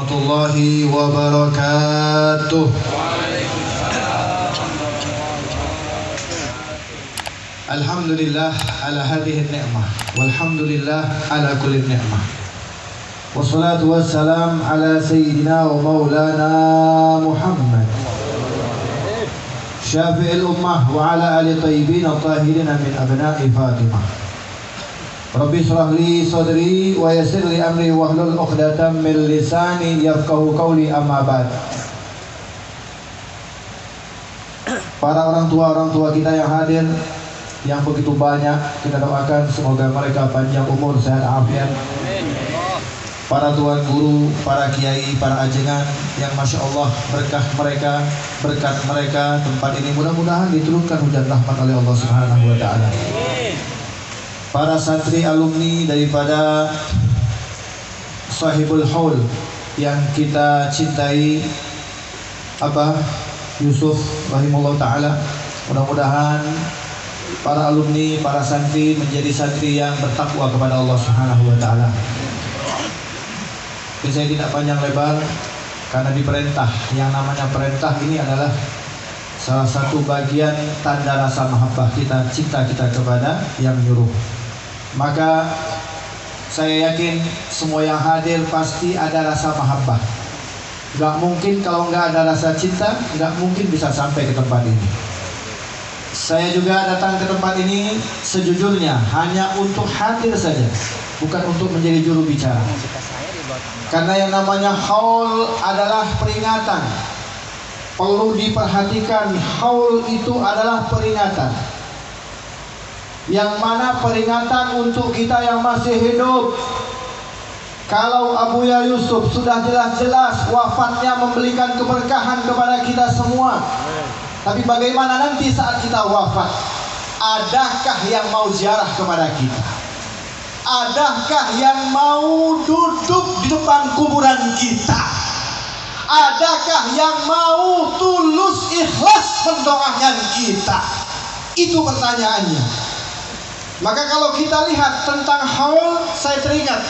warahmatullahi wabarakatuh. Alhamdulillah ala hadhihi ni'mah walhamdulillah ala kulli ni'mah. Wassalatu wassalam ala sayyidina wa maulana Muhammad syafi'il ummah wa ala ali tayyibin at-tahirin min abna'i Fatimah. Rabbi shrah li sadri wa yassir li amri wahlul 'uqdatam min lisani yafqahu qawli, amma ba'd. Para orang tua kita yang hadir, yang begitu banyak, kita doakan semoga mereka panjang umur, sehat afiat. Para tuan guru, para kiai, para ajengan yang masya Allah berkat mereka tempat ini mudah-mudahan diturunkan hujan rahmat oleh Allah Subhanahu wa taala. Para santri alumni daripada Sahibul Haul yang kita cintai, Abah Yusuf rahimahullah taala, mudah-mudahan para alumni, para santri menjadi santri yang bertakwa kepada Allah Subhanahu wa taala. Saya tidak panjang lebar karena diperintah. Yang namanya perintah ini adalah salah satu bagian tanda rasa mahabbah kita, cinta kita kepada yang menyuruh. Maka saya yakin semua yang hadir pasti ada rasa mahabbah. Gak mungkin kalau nggak ada rasa cinta, gak mungkin bisa sampai ke tempat ini. Saya juga datang ke tempat ini sejujurnya hanya untuk hadir saja, bukan untuk menjadi juru bicara. Karena yang namanya haul adalah peringatan. Perlu diperhatikan, haul itu adalah peringatan. Yang mana peringatan untuk kita yang masih hidup. Kalau Abuya Yusuf sudah jelas-jelas wafatnya memberikan keberkahan kepada kita semua. Tapi bagaimana nanti saat kita wafat? Adakah yang mau ziarah kepada kita? Adakah yang mau duduk di depan kuburan kita? Adakah yang mau tulus ikhlas mendoakan kita? Itu pertanyaannya. Maka kalau kita lihat tentang haul, saya teringat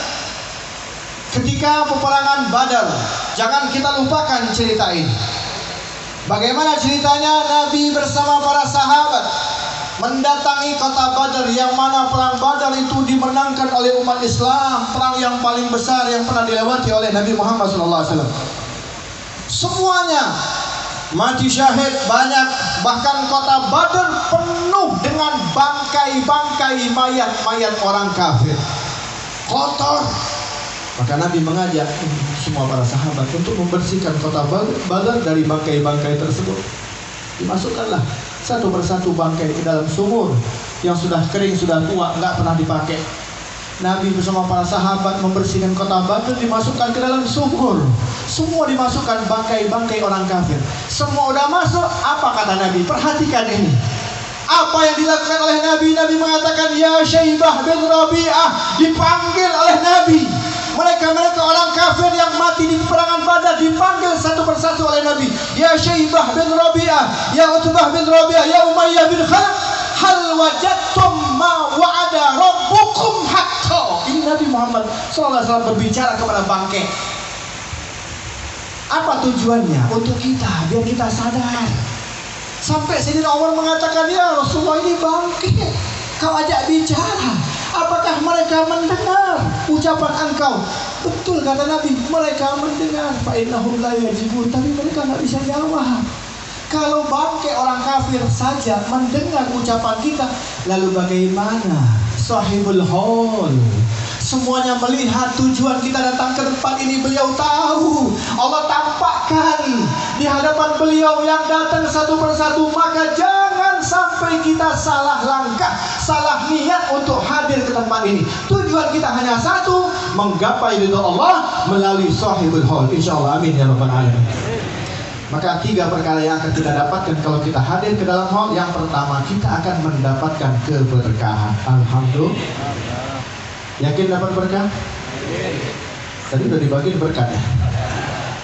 ketika peperangan Badar. Jangan kita lupakan cerita ini. Bagaimana ceritanya Nabi bersama para sahabat mendatangi kota Badar, yang mana perang Badar itu dimenangkan oleh umat Islam, perang yang paling besar yang pernah dilewati oleh Nabi Muhammad SAW. Semuanya mati syahid banyak, bahkan kota Badar penuh dengan bangkai-bangkai mayat-mayat orang kafir, kotor. Maka Nabi mengajak semua para sahabat untuk membersihkan kota Badar dari bangkai-bangkai tersebut. Dimasukkanlah satu persatu bangkai ke dalam sumur yang sudah kering, sudah tua, nggak pernah dipakai. Nabi bersama para sahabat membersihkan kota Badar, dimasukkan ke dalam sumur. Semua dimasukkan bangkai-bangkai orang kafir. Semua udah masuk. Apa kata Nabi? Perhatikan ini. Apa yang dilakukan oleh Nabi? Nabi mengatakan, Ya Syaibah bin Rabi'ah, dipanggil oleh Nabi. Mereka orang kafir yang mati di peperangan Badar dipanggil satu persatu oleh Nabi. Ya Syaibah bin Rabi'ah, Ya Utbah bin Rabi'ah, Ya Umayyah bin Khalaf, hal wajadtum ma wa'ada rabbukum haqqo. Ini Nabi Muhammad SAW berbicara kepada bangkai. Apa tujuannya? Untuk kita, biar kita sadar. Sampai Sayyidina Umar mengatakan, Ya Rasulullah, ini bangkai, kau ajak bicara. Apakah mereka mendengar ucapan engkau? Betul kata Nabi, mereka mendengar. Fa'innahum la yajibun, tapi mereka nggak bisa jawab. Kalau bangkai orang kafir saja mendengar ucapan kita, lalu bagaimana Sahibul Haul? Semuanya melihat tujuan kita datang ke tempat ini. Beliau tahu, Allah tampakkan di hadapan beliau yang datang satu persatu. Maka jangan sampai kita salah langkah, salah niat untuk hadir ke tempat ini. Tujuan kita hanya satu, menggapai ridha Allah melalui Sahibul Haul. InsyaAllah, amin ya rabbal alamin. Maka 3 perkara yang akan kita dapatkan kalau kita hadir ke dalam haul. Yang pertama, kita akan mendapatkan keberkahan. Alhamdulillah. Yakin dapat berkah? Tadi udah dibagiin berkat ya.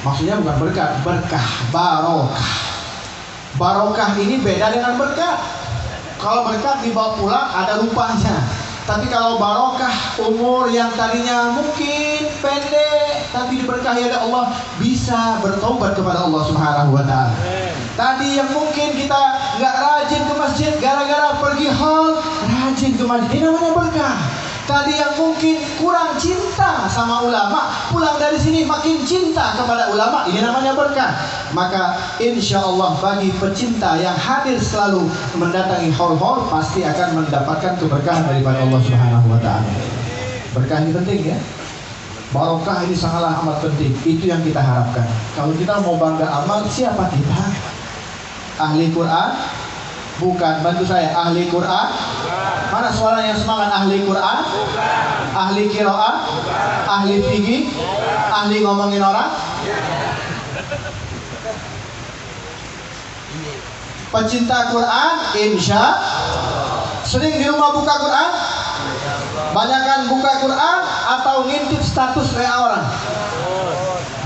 Maksudnya bukan berkat, berkah, barokah. Barokah ini beda dengan berkat. Kalau berkat dibawa pulang ada rupanya. Tapi kalau barokah, umur yang tadinya mungkin pendek tapi diberkahi oleh Allah, bisa bertobat kepada Allah Subhanahu wa Ta'ala. Tadi yang mungkin kita nggak rajin ke masjid gara-gara pergi hall, rajin ke masjid, ini namanya berkah. Tadi yang mungkin kurang cinta sama ulama, pulang dari sini makin cinta kepada ulama, ini namanya berkah. Maka insya Allah bagi pecinta yang hadir selalu mendatangi hall-hall, pasti akan mendapatkan keberkahan daripada Allah Subhanahu wa Ta'ala. Berkah ini penting ya. Barokah ini sangatlah amat penting. Itu yang kita harapkan. Kalau kita mau bangga amal, siapa kita? Ahli Quran? Bukan, bantu saya. Ahli Quran? Mana suara yang semangat? Ahli Quran? Ahli qiraah? Ahli fikih? Ahli ngomongin orang? Pecinta Quran? Insya. Sering di rumah buka Quran? Banyakkan buka Quran atau ngintip status WA orang?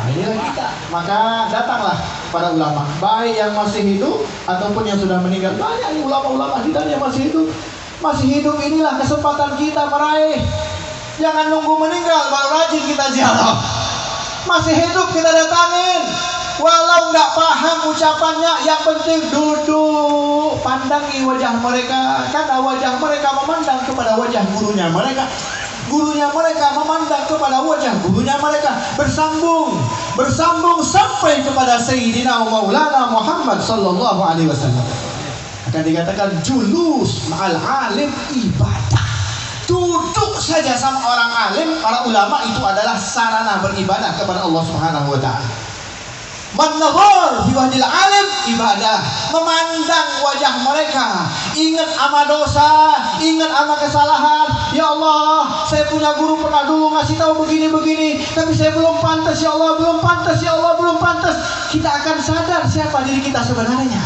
Nah, inilah kita. Maka datanglah para ulama, baik yang masih hidup ataupun yang sudah meninggal. Banyak nih ulama-ulama kita yang masih hidup. Masih hidup, inilah kesempatan kita meraih. Jangan nunggu meninggal baru rajin kita ziarah. Masih hidup kita datangin. Walau nggak paham ucapannya, yang penting duduk, pandangi wajah mereka. Karena wajah mereka memandang kepada wajah gurunya mereka. Gurunya mereka memandang kepada wajah gurunya mereka. Bersambung sampai kepada Sayyidina Maulana Muhammad sallallahu alaihi wasallam. Akan dikatakan julus ma'al alim ibadah. Duduk saja sama orang alim, para ulama, itu adalah sarana beribadah kepada Allah Subhanahu wa Ta'ala. Man-nazar fi wajhil alim ibadah, memandang wajah mereka, ingat ama dosa, ingat ama kesalahan. Ya Allah, saya punya guru pernah dulu ngasih tahu begini-begini, tapi saya belum pantas, ya Allah, belum pantas, ya Allah, belum pantas. Kita akan sadar siapa diri kita sebenarnya.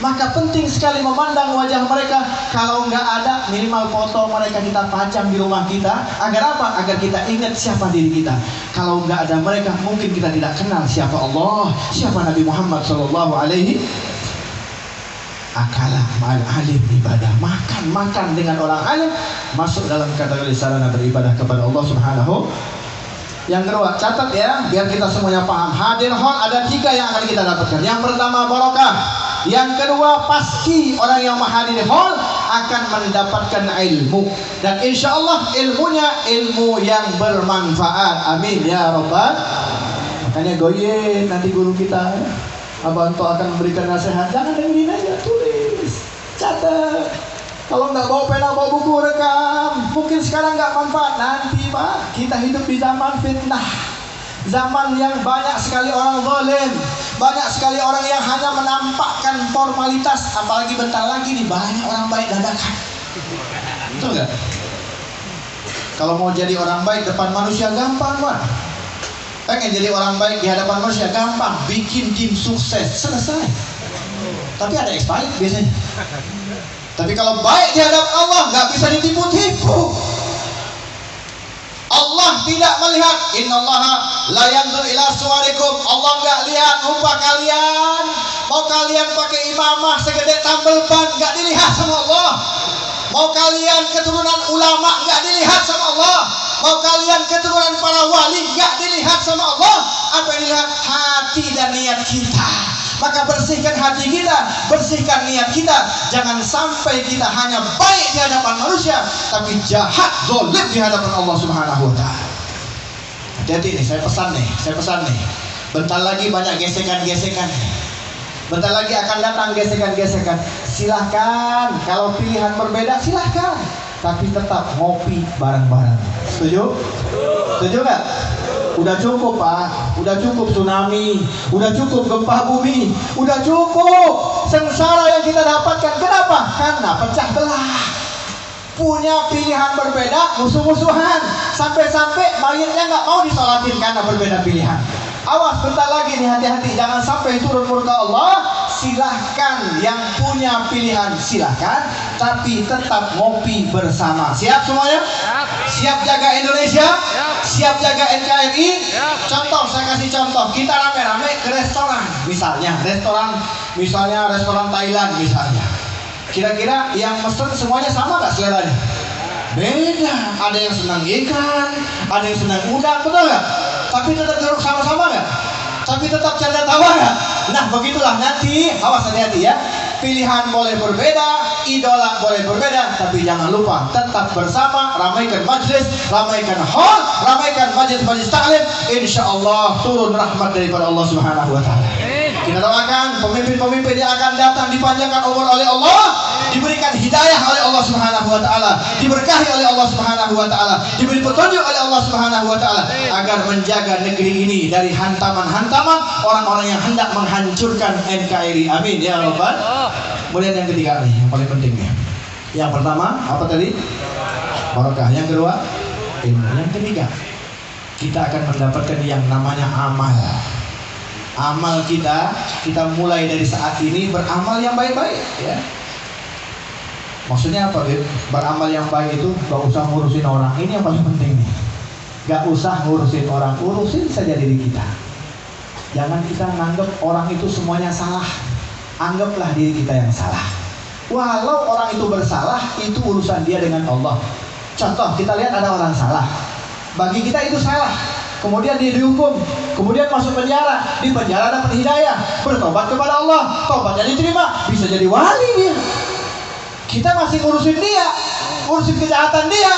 Maka penting sekali memandang wajah mereka. Kalau nggak ada, minimal foto mereka kita pajang di rumah kita. Agar apa? Agar kita ingat siapa diri kita. Kalau nggak ada mereka, mungkin kita tidak kenal siapa Allah, siapa Nabi Muhammad sallallahu alaihi. Akalah ma'al alim ibadah. Makan dengan orang alim masuk dalam kategori sarana beribadah kepada Allah Subhanahu. Yang kedua, catat ya, biar kita semuanya paham. Hadir hall ada 3 yang akan kita dapatkan. Yang pertama barokah. Yang kedua, pasti orang yang menghadiri hall akan mendapatkan ilmu. Dan insya Allah ilmunya ilmu yang bermanfaat. Amin ya Rabbal. Makanya goye nanti guru kita, Abanto akan memberikan nasihat. Jangan dengerin aja, tulis, catat. Kalau nggak bawa pena, bawa buku, rekam. Mungkin sekarang nggak manfaat, nanti Pak. Kita hidup di zaman fitnah, zaman yang banyak sekali orang zalim, banyak sekali orang yang hanya menampakkan formalitas. Apalagi bentar lagi nih banyak orang baik dadakan. Betul nggak? Kalau mau jadi orang baik depan manusia gampang, Pak. Pengen jadi orang baik di hadapan manusia gampang. Bikin tim sukses, selesai. Tapi ada expired biasanya. Tapi kalau baik di hadapan Allah nggak bisa ditipu-tipu. Allah tidak melihat. Innallaha la yanzur ila suwarikum. Allah nggak lihat rupa kalian. Mau kalian pakai imamah segede tambal ban, nggak dilihat sama Allah. Mau kalian keturunan ulama, nggak dilihat sama Allah. Mau kalian keturunan para wali, nggak dilihat sama Allah. Apa yang dilihat? Hati dan niat kita. Maka bersihkan hati kita, bersihkan niat kita. Jangan sampai kita hanya baik di hadapan manusia, tapi jahat, zalim di hadapan Allah Subhanahu wa Ta'ala. Hati-hati nih, saya pesan nih. Bentar lagi banyak gesekan-gesekan. Bentar lagi akan datang gesekan-gesekan. Silahkan, kalau pilihan berbeda silahkan, tapi tetap ngopi bareng-bareng. Setuju? Setuju nggak? Udah cukup Pak, udah cukup tsunami, udah cukup gempa bumi, udah cukup sengsara yang kita dapatkan. Kenapa? Karena pecah belah. Punya pilihan berbeda, musuh-musuhan. Sampai-sampai mayatnya nggak mau disolatin karena berbeda pilihan. Awas, bentar lagi nih, hati-hati, jangan sampai turun murka Allah. Silahkan yang punya pilihan, silahkan, tapi tetap ngopi bersama. Siap semuanya? Siap jaga Indonesia? Siap jaga NKRI? Contoh, saya kasih contoh. Kita rame-rame ke restoran, misalnya restoran Thailand misalnya. Kira-kira yang mesen semuanya sama nggak seleranya? Beda. Ada yang senang ikan, ada yang senang udang, betul nggak? Tapi tetap duduk sama-sama nggak? Tapi tetap canda tawa nggak? Nah begitulah nanti, awas hati-hati ya. Pilihan boleh berbeda, idola boleh berbeda, tapi jangan lupa tetap bersama, ramaikan majlis, ramaikan hall, ramaikan majlis-majlis taklim. Insya Allah turun rahmat daripada Allah Subhanahu Wa Taala. Kita doakan pemimpin-pemimpin yang akan datang dipanjangkan umur oleh Allah, diberikan hidayah oleh Allah Subhanahu Wa Taala, diberkahi oleh Allah Subhanahu Wa Taala, diberi petunjuk oleh Allah Subhanahu Wa Taala, agar menjaga negeri ini dari hantaman-hantaman orang-orang yang hendak menghancurkan NKRI. Amin ya Rabbal. Kemudian yang ketiga nih, yang paling pentingnya. Yang pertama apa tadi? Barokah. Yang kedua ilmu. Yang ketiga kita akan mendapatkan yang namanya amal. Amal kita mulai dari saat ini beramal yang baik-baik ya. Maksudnya apa? Beramal yang baik itu gak usah ngurusin orang. Ini yang paling penting nih. Gak usah ngurusin orang, urusin saja diri kita. Jangan kita nganggap orang itu semuanya salah. Anggaplah diri kita yang salah. Walau orang itu bersalah, itu urusan dia dengan Allah. Contoh, kita lihat ada orang salah, bagi kita itu salah, kemudian dia dihukum, kemudian masuk penjara. Di penjara dapat hidayah, bertobat kepada Allah, tobatnya diterima, bisa jadi wali dia. Kita masih ngurusin dia, ngurusin kejahatan dia,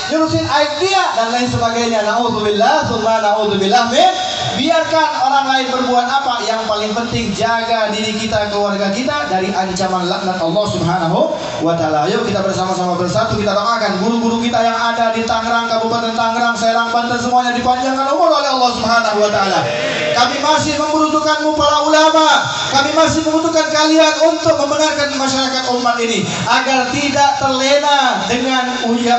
ngurusin aib dia dan lain sebagainya. Na'udzubillah, summa na'udzubillah min. Biarkan orang lain berbuat apa, yang paling penting jaga diri kita, keluarga kita dari ancaman laknat Allah Subhanahu Wa Taala. Ayo kita bersama-sama bersatu, kita doakan guru-guru kita yang ada di Tangerang, Kabupaten Tangerang, Serang, Banten, semuanya dipanjangkan umur oleh Allah Subhanahu Wa Taala. Kami masih membutuhkanmu para ulama, kami masih membutuhkan kalian untuk membenarkan masyarakat umat ini agar tidak terlena dengan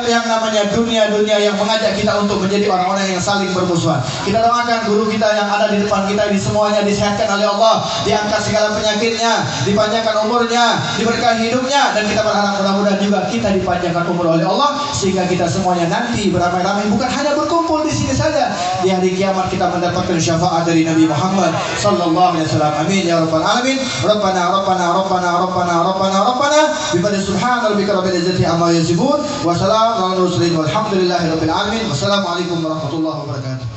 yang namanya dunia-dunia yang mengajak kita untuk menjadi orang-orang yang saling bermusuhan. Kita doakan guru kita yang ada di depan kita ini semuanya disehatkan oleh Allah, diangkat segala penyakitnya, dipanjangkan umurnya, diberkahi hidupnya, dan kita berharap mudah-mudahan juga kita dipanjangkan umur oleh Allah sehingga kita semuanya nanti beramai-ramai bukan hanya berkumpul di sini saja, di hari kiamat kita mendapatkan syafaat dari Nabi Muhammad sallallahu alaihi wasallam. Amin ya rabbal alamin. Rabbana bifadli subhana rabbika rabbil izzati amma yasifun wa salamun alal mursalin walhamdulillahi rabbil alamin. Wassalamualaikum warahmatullahi wabarakatuh.